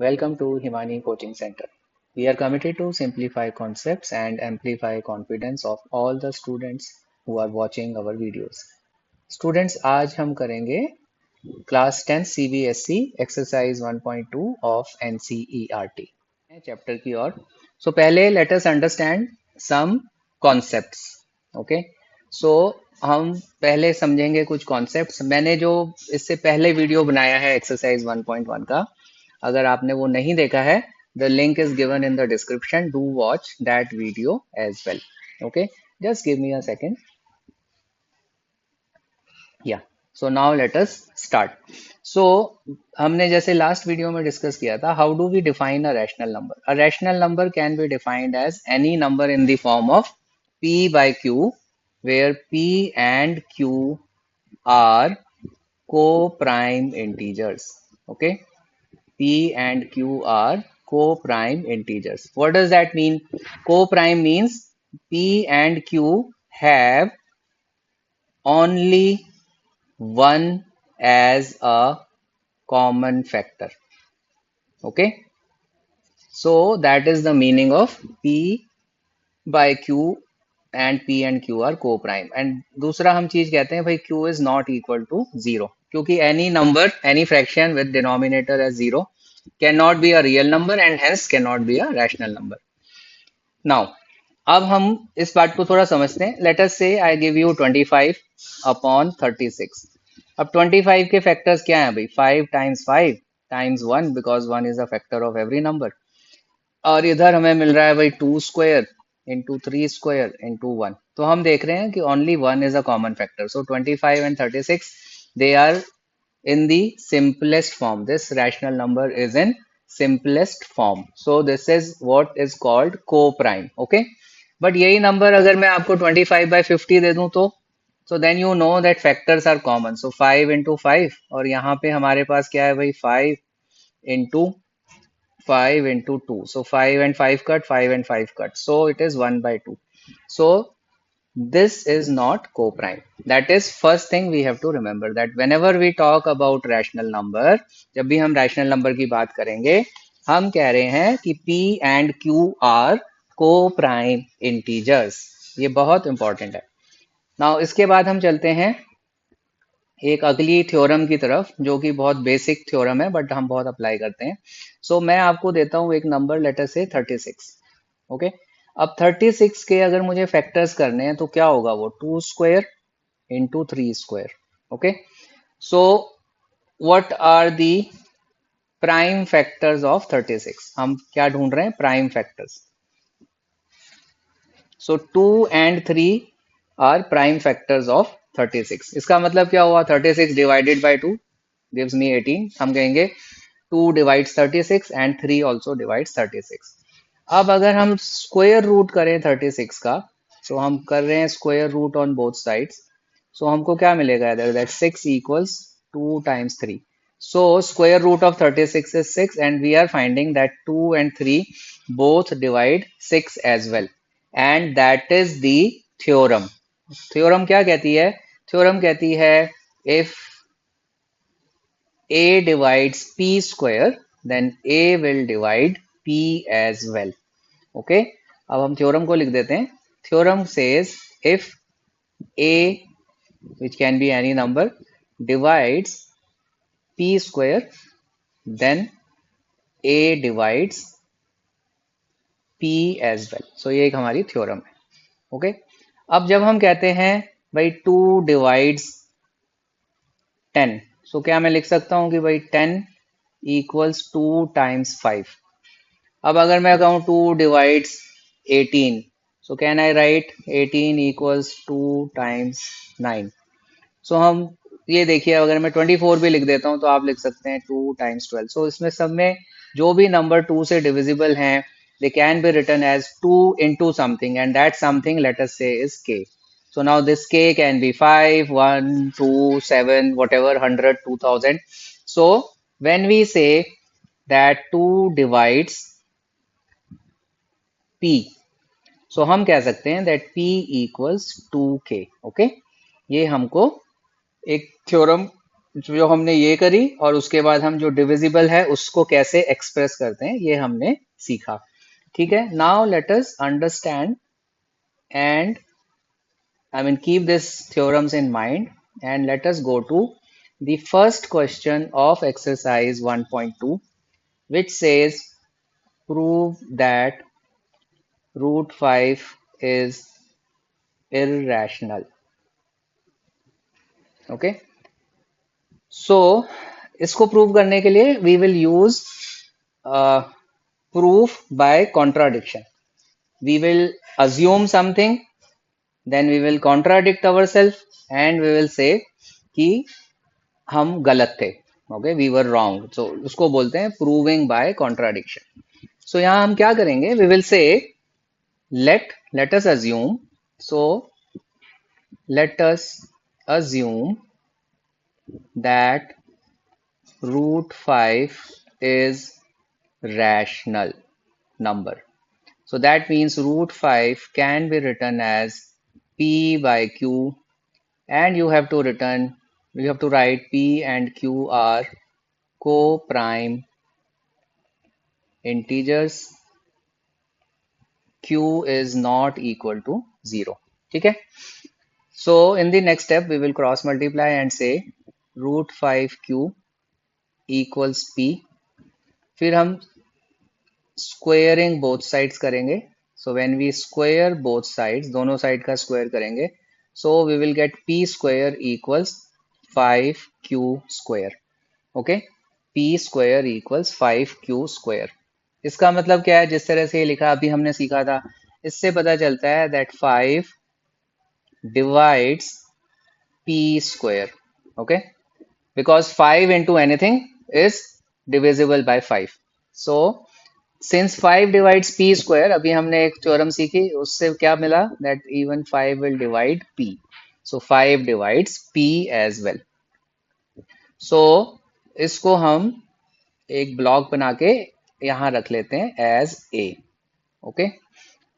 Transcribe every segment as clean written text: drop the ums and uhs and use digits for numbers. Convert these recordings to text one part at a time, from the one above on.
Welcome to Himani Coaching Center. We are committed to simplify concepts and amplify confidence of all the students who are watching our videos. Students, आज हम करेंगे class 10 CBSE exercise 1.2 of NCERT chapter की ओर. So पहले let us understand some concepts. Okay, so हम पहले समझेंगे कुछ कॉन्सेप्ट्स. मैंने जो इससे पहले वीडियो बनाया है एक्सरसाइज 1.1 का, अगर आपने वो नहीं देखा है, the link is given in the description. Do watch that video as well. Okay, just give me a second. Yeah so now let us start. So हमने जैसे लास्ट वीडियो में डिस्कस किया था, how do we define a rational number. A rational number can be defined as any number in the form of p by q where p and q are co-prime integers. Okay, p and q are co-prime integers. What does that mean? Co-prime means p and q have only one as a common factor. Okay, so that is the meaning of p by q and p and q are co-prime. And दूसरा हम चीज कहते हैं भाई q is not equal to zero, क्योंकि any number, any fraction with denominator as zero cannot be a real number and hence cannot be a rational number. Now, अब हम इस बात को थोड़ा समझते हैं. लेट अस से आई गिव यू 25 अपॉन 36. अब 25 के फैक्टर्स क्या हैं भाई? 5 times 5 times 1 because 1 is a factor of every number. और इधर हमें मिल रहा है भाई 2 स्क्वायर इंटू 3 स्क्वायर इंटू 1. तो हम देख रहे हैं कि only 1 is a common factor. So 25 and 36 they are in the simplest form. This rational number is in simplest form. So this is what is called co-prime. Okay, but यही number अगर मैं आपको 25 by 50 दे दूं तो so then you know that factors are common. So 5 into 5 और यहाँ पे हमारे पास क्या है भाई 5 into 5 into 2. So 5 and 5 cut, 5 and 5 cut. So it is 1 by 2. So this is not co-prime. That is first thing we have to remember, that whenever we talk about rational number, जब भी हम rational number की बात करेंगे, हम कह रहे हैं कि p and q are co-prime integers. ये बहुत important है. Now इसके बाद हम चलते हैं एक अगली थ्योरम की तरफ, जो कि बहुत बेसिक थ्योरम है बट हम बहुत अप्लाई करते हैं. सो मैं आपको देता हूँ एक नंबर, लेटर से 36. ओके, अब 36 के अगर मुझे फैक्टर्स करने हैं तो क्या होगा? वो 2 square into 3 square. Okay, so what are the prime factors of 36? हम क्या ढूंढ रहे हैं? Prime factors. So 2 and 3 are prime factors of 36. इसका मतलब क्या हुआ? 36 डिवाइडेड बाय 2 gives me 18. हम कहेंगे 2 divides 36 and 3 also divides 36. अब अगर हम स्क्वायर रूट करें 36 का, सो हम कर रहे हैं square root on both sides, so हमको क्या मिलेगा इधर? That 6 equals 2 times 3. So square root of 36 is 6 and we are finding that 2 and 3 both divide 6 as well. And that is the theorem. Theorem क्या कहती है? Theorem कहती है if a divides p square, then a will divide p as well. Okay, अब हम theorem को लिख देते हैं. Theorem says if a, which can be any number, divides p square, then a divides p as well. So ये एक हमारी theorem है. ओके, अब जब हम कहते हैं भाई 2 divides 10, सो क्या मैं लिख सकता हूँ कि भाई 10 equals 2 times 5. अब अगर मैं कहूँ 2 divides 18, so can I write 18 equals 2 times 9. सो हम ये देखिए, अगर मैं 24 भी लिख देता हूँ तो आप लिख सकते हैं 2 times 12. सो इसमें सब में जो भी नंबर 2 से डिविजिबल हैं, they can be written as 2 into something and that something let us say is k. So now this k can be 5, 1, 2, 7, whatever, 100, 2000. So when we say that 2 divides p, so हम कह सकते हैं that p equals 2k. Okay, ये हमको एक theorem जो हमने ये करी और उसके बाद हम जो डिविजिबल है उसको कैसे एक्सप्रेस करते हैं ये हमने सीखा। ठीक है, now let us understand and I mean keep these theorems in mind, and let us go to the first question of exercise 1.2, which says prove that root 5 is irrational. Okay, so इसको prove करने के लिए we will use proof by contradiction. We will assume something, then we will contradict ourselves, and we will say कि हम गलत थे। Okay, we were wrong, सो उसको बोलते हैं प्रूविंग बाय कॉन्ट्राडिक्शन। सो यहाँ हम क्या करेंगे, we will say let us assume, so let us assume that root 5 is rational number. So that means root 5 can be written as p by q, and you have to write p and q are co-prime integers, q is not equal to 0. ठीक है, so in the next step we will cross multiply and say root 5q equals p, फिर हम squaring both sides करेंगे। So when we square both sides, दोनों side का square करेंगे, so we will get p square equals 5q square. Okay, p square equals 5q square. इसका मतलब क्या है, जिस तरह से ये लिखा अभी हमने सीखा था, इससे पता चलता है that 5 divides p square. Okay, because 5 into anything is divisible by 5. So since 5 divides p square, अभी हमने एक थ्योरम सीखी, उससे क्या मिला, that even 5 will divide p. So 5 divides p as well. So इसको हम एक ब्लॉक बना के यहाँ रख लेते हैं as a. ओके,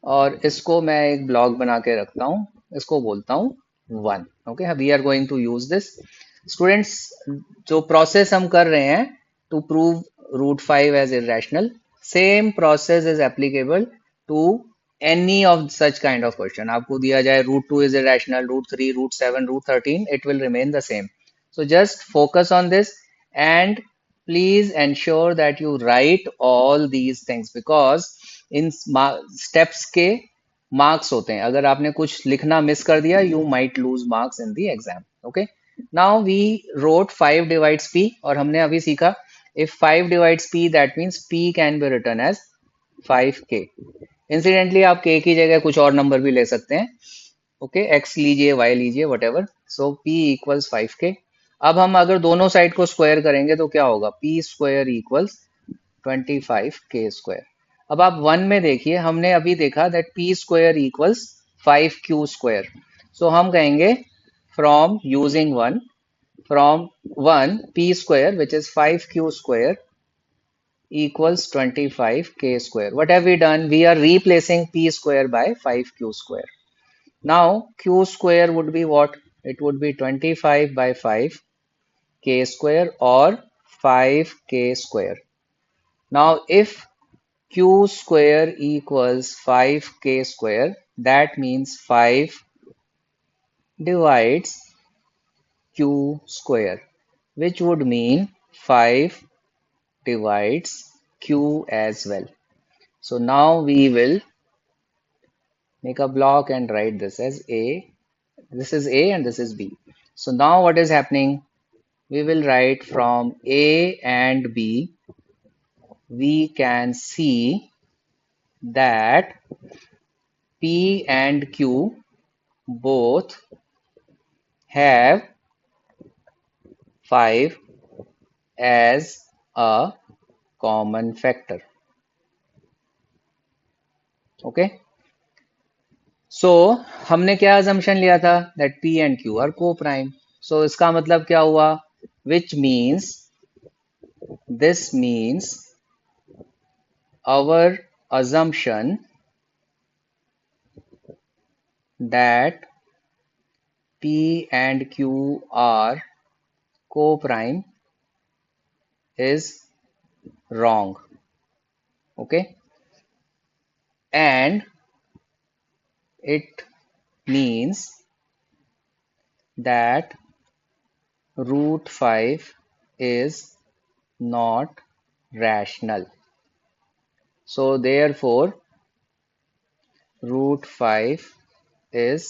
और इसको मैं एक ब्लॉक बना के रखता हूँ, इसको बोलता हूँ 1. Okay, we are going to use this. Students, जो प्रोसेस हम कर रहे हैं to prove root 5 as irrational, same process is applicable to any of such kind of question. आपको दिया जाए root 2 is irrational, root 3, root 7, root 13, it will remain the same. So just focus on this and please ensure that you write all these things, because इन steps के marks होते हैं। अगर आपने कुछ लिखना मिस कर दिया, you might lose marks in the exam. Okay, now we wrote 5 divides p, और हमने अभी सीखा if 5 divides p that means p can be written as 5k। Incidentally आप k की जगह कुछ और नंबर भी ले सकते हैं। ओके, x लीजिए, y लीजिए, what ever. So p equals 5k। अब हम अगर दोनों साइड को स्क्वायर करेंगे तो क्या होगा, p square equals 25k square. अब आप 1 में देखिए, हमने अभी देखा that p square equals 5q square. So हम कहेंगे from using 1, from 1 p square which is 5q स्क्वायर equals 25k square. What have we done? We are replacing p square by 5q square. Now q square would be what? It would be 25 by 5 k square or 5k square. Now if q square equals 5k square, that means 5 divides q square, which would mean 5 divides q as well. So now we will make a block and write this as a. This is a and this is b. So now what is happening? We will write from a and b. We can see that p and q both have 5 as a common factor. Okay, so हमने क्या assumption लिया था, that p and q are co-prime. So इसका मतलब क्या हुआ, which means this means our assumption that p and q are co-prime is wrong. Okay, and it means that root 5 is not rational. So therefore root 5 is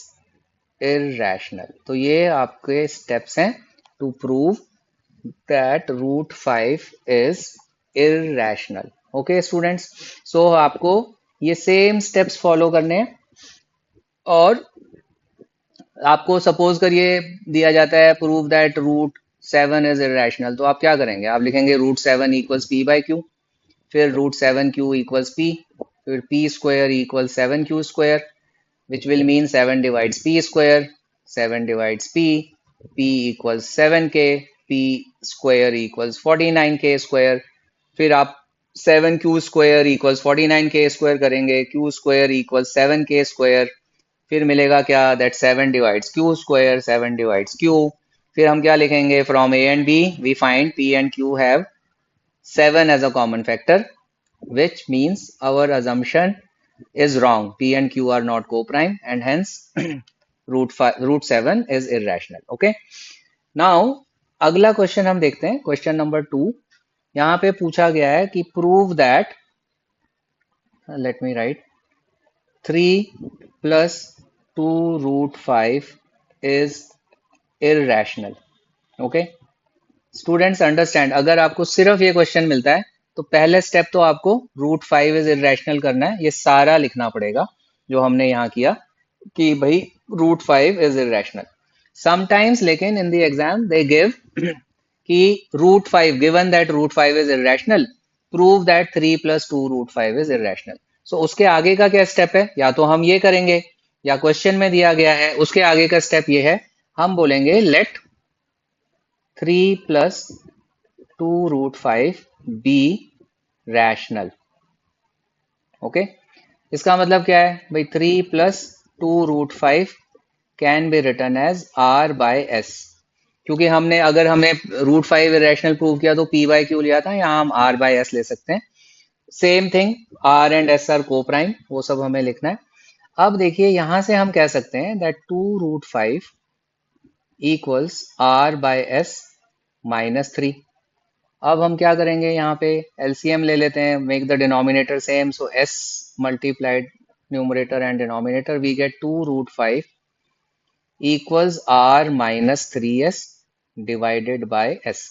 irrational. तो ये आपके steps हैं to prove that root 5 is irrational. Okay students, so आपको ये same steps follow करने हैं और आपको सपोज करिए दिया जाता है prove that root 7 is irrational, तो आप क्या करेंगे, आप लिखेंगे root 7 equals p by q, फिर रूट 7 क्यू इक्वल्स पी, फिर p square equal 7 q square, which will mean 7 divides p square, 7 divides p equals 7 k, P square equals 49 के square, फिर आप 7 क्यू स्क्वायर इक्वल्स 49 के square करेंगे, Q square equals 7 के square, फिर मिलेगा क्या, that 7 divides q square, 7 divides q, फिर हम क्या लिखेंगे, from a and b we find p and q have 7 as a common factor, which means our assumption is wrong. P and Q are not co-prime and hence root 7 is irrational. Okay. Now अगला question हम देखते हैं, question number 2। यहाँ पे पूछा गया है कि prove that, let me right, 3 plus 2 root 5 is irrational. Okay. Students understand, अगर आपको सिर्फ ये क्वेश्चन मिलता है तो पहले स्टेप तो आपको रूट 5 इज इरेशनल करना है, ये सारा लिखना पड़ेगा जो हमने यहाँ किया कि भाई रूट 5 इज इरेशनल। समटाइम्स लेकिन in the exam they give कि root 5 given that root 5 is irrational, prove that 3 plus 2 root 5 is irrational. So उसके आगे का क्या स्टेप है, या तो हम ये करेंगे या क्वेश्चन में दिया गया है उसके आगे का स्टेप ये है, हम बोलेंगे let 3 plus 2 root 5 be rational. Okay, इसका मतलब क्या है भाई, 3 plus 2 root 5 can be written as r by s, क्योंकि हमने अगर हमने रूट 5 इरेशनल प्रूव किया तो p by q लिया था, यहाँ हम r by s ले सकते हैं। Same thing, r and s are coprime, वो सब हमें लिखना है। अब देखिए यहां से हम कह सकते हैं that 2 root 5 equals r by s -3। अब हम क्या करेंगे, यहाँ पे एलसीएम ले लेते हैं, make the denominator same, so s multiplied numerator and denominator, we get 2 root 5 equals r -3s divided by s।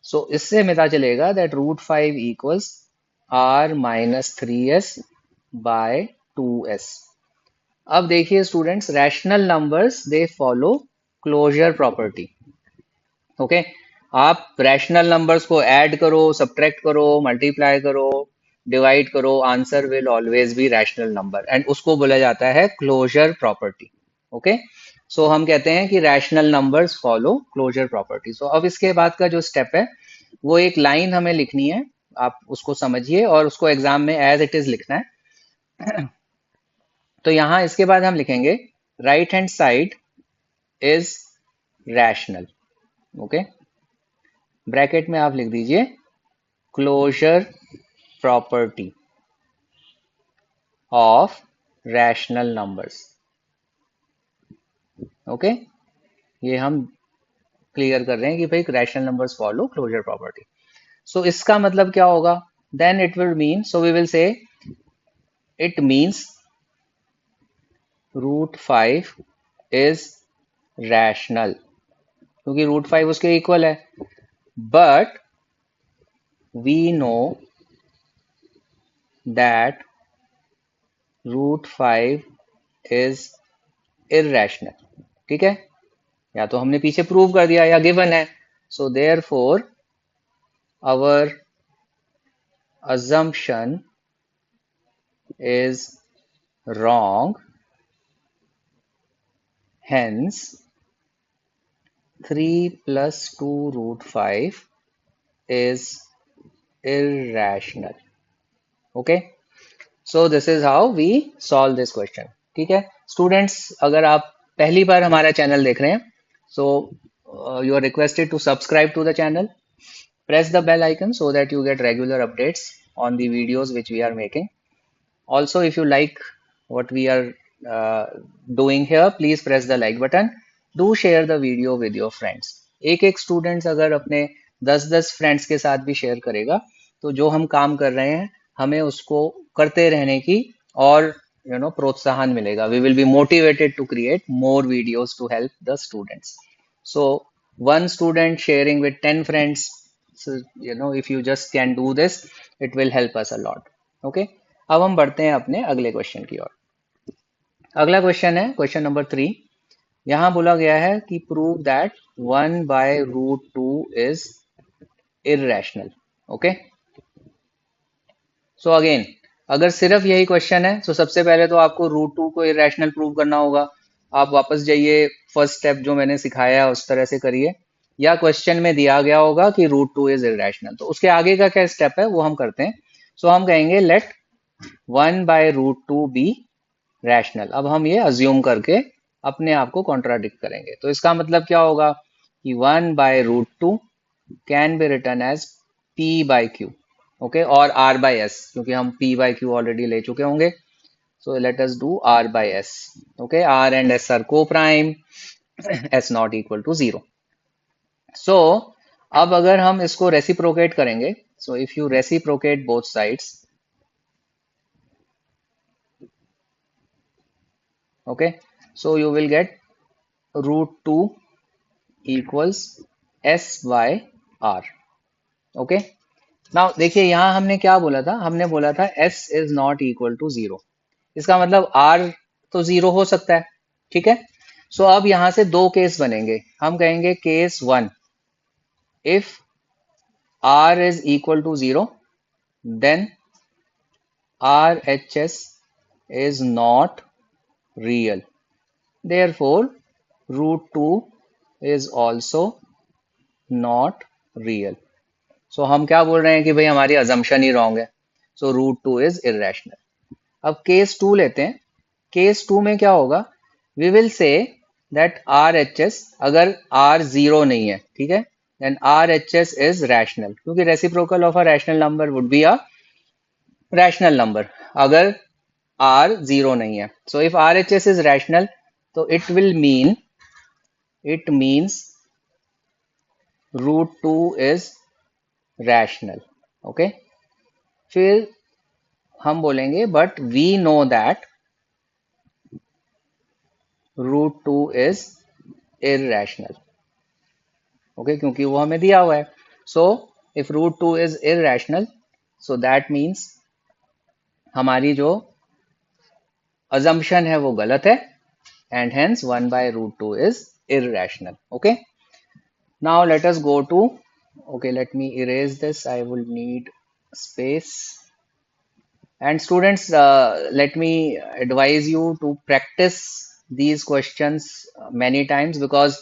So इससे पता चलेगा that root 5 equals r -3s by 2s। अब देखिए students, rational numbers they follow closure property. Okay, आप rational numbers को add करो, subtract करो, multiply करो, डिवाइड करो, answer will always be rational number, and उसको बोला जाता है क्लोजर प्रॉपर्टी। ओके, सो हम कहते हैं कि rational numbers follow closure property. So अब इसके बाद का जो स्टेप है वो एक लाइन हमें लिखनी है, आप उसको समझिए और उसको एग्जाम में एज इट इज लिखना है। तो यहां इसके बाद हम लिखेंगे right hand side is rational. Okay, bracket में आप लिख दीजिए closure property of rational numbers. Okay, ये हम क्लियर कर रहे हैं कि भाई rational numbers follow closure property. So इसका मतलब क्या होगा, then it will mean, so we will say it means root 5 is rational, क्योंकि रूट 5 उसके इक्वल है, but we know that root 5 is irrational. ठीक है, या तो हमने पीछे प्रूव कर दिया या गिवन है, so therefore our assumption is wrong, hence 3 plus 2 root 5 is irrational. Okay, so this is how we solve this question. ठीक है स्टूडेंट्स, अगर आप पहली बार हमारा चैनल देख रहे हैं, so you are requested to subscribe to the channel. Press the bell icon so that you get regular updates on the videos which we are making. Also, if you like what we are uh, doing here, please press the like button. Do share the video with your friends. एक एक students अगर अपने 10-10 friends के साथ भी share करेगा तो जो हम काम कर रहे हैं हमें उसको करते रहने की और प्रोत्साहन मिलेगा. We will be motivated to create more videos to help the students. So one student sharing with 10 friends, so if you just can do this, it will help us a lot. Okay. अब हम बढ़ते हैं अपने अगले question की ओर. अगला question है question number 3. यहां बोला गया है कि prove that 1/√2 is irrational. Okay. So again, अगर सिर्फ यही क्वेश्चन है तो सबसे पहले तो आपको √2 को इररेशनल प्रूव करना होगा. आप वापस जाइए, फर्स्ट स्टेप जो मैंने सिखाया है उस तरह से करिए, या क्वेश्चन में दिया गया होगा कि √2 इज इररेशनल, तो उसके आगे का क्या स्टेप है वो हम करते हैं. सो हम कहेंगे लेट 1/√2 बी रैशनल. अब हम ये अज्यूम करके अपने आप को कॉन्ट्राडिक्ट करेंगे. तो इसका मतलब क्या होगा कि 1/√2 can be written as p by q. Okay, और r by s, क्योंकि हम p by q ऑलरेडी ले चुके होंगे. So let us do r by s. Okay, r and s are coprime, s not equal to 0. So अब अगर हम इसको रेसिप्रोकेट करेंगे, so if you reciprocate both sides, okay, so you will get √2 equals s by r. okay, now देखिए यहां हमने क्या बोला था, हमने बोला था s is not equal to 0. इसका मतलब r तो 0 हो सकता है. ठीक है. सो अब यहां से दो केस बनेंगे. हम कहेंगे case 1, if r is equal to 0 then RHS is not real. Therefore, √2 is also not real. So हम क्या बोल रहे हैं कि भाई हमारी assumption ही wrong है. So √2 is irrational. अब केस 2 लेते हैं. केस 2 में क्या होगा, we will say that RHS, अगर R 0 नहीं है, ठीक है, then RHS is rational, क्योंकि reciprocal of a rational number would be a rational number अगर R 0 नहीं है. So if RHS is rational, तो it means √2 is rational. Okay. फिर हम बोलेंगे but we know that √2 is irrational. Okay, क्योंकि वो हमें दिया हुआ है. So if √2 is irrational, so that means हमारी जो assumption है वो गलत है, and hence 1/√2 is irrational. Okay. Now let us go to, okay, let me erase this. I will need space. And students, let me advise you to practice these questions many times, because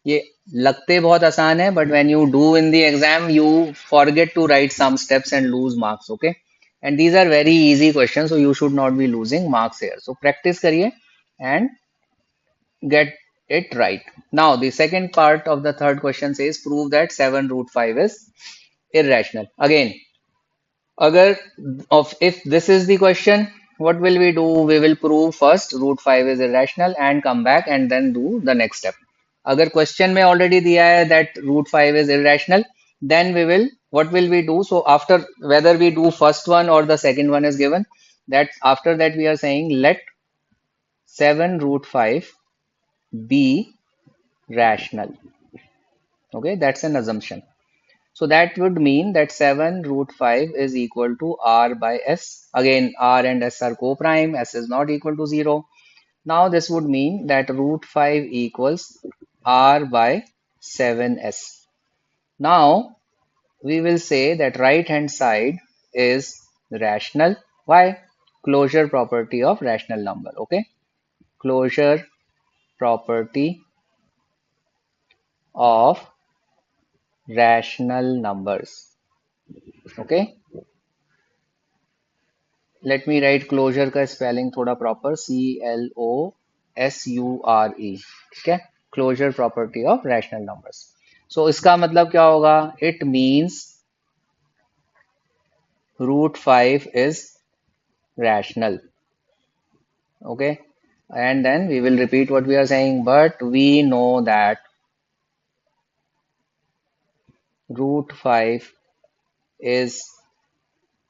ये लगते बहुत आसान है, but when you do in the exam you forget to write some steps and lose marks. Okay, and these are very easy questions, so you should not be losing marks here. So practice करिए and get it right. Now the second part of the third question says prove that 7√5 is irrational. Again, agar if this is the question, what will we do? We will prove first √5 is irrational and come back and then do the next step. Agar question में already दिया है that √5 is irrational, then what will we do? So after, whether we do first one or the second one is given, that after that we are saying let 7√5 be rational. Okay, that's an assumption. So that would mean that 7√5 is equal to r by s. Again, r and s are co-prime, s is not equal to 0. Now this would mean that √5 equals r by 7s. Now we will say that right hand side is rational. Why? Closure property of rational number. Okay, closure property of rational numbers. Okay, let me write closure का spelling थोड़ा proper, CLOSURE. ठीक है, closure property of rational numbers. So इसका मतलब क्या होगा? It means √5 is rational. Okay, and then we will repeat what we are saying, but we know that √5 is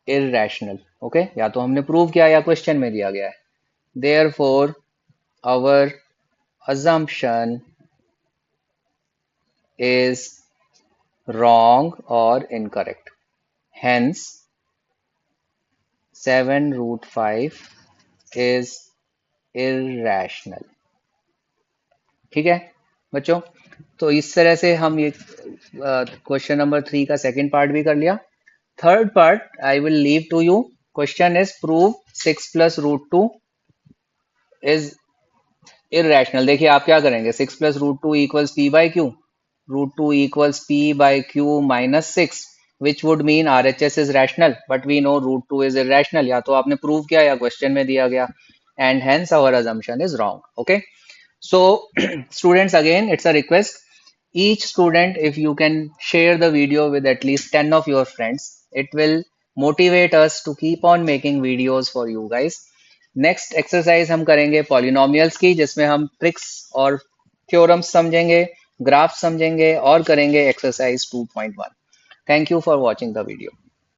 irrational. Okay, या तो हमने प्रूव किया या क्वेश्चन में दिया गया है। Therefore our assumption is wrong or incorrect. Hence 7√5 is irrational. ठीक है बच्चों, तो इस तरह से हम ये क्वेश्चन नंबर 3 का सेकंड पार्ट भी कर लिया। Third part I will leave to you. Question is prove 6 + √2 is irrational. देखिए आप क्या करेंगे, 6 + √2 equals p by q, √2 equals p by q minus 6, which would mean RHS is rational, but we know √2 is irrational. या तो आपने prove किया या question में दिया गया, and hence our assumption is wrong. Okay, so students, again it's a request, each student, if you can share the video with at least 10 of your friends, it will motivate us to keep on making videos for you guys. Next exercise हम करेंगे polynomials की, जिसमें हम tricks और theorems समझेंगे, graph समझेंगे और करेंगे exercise 2.1। Thank you for watching the video.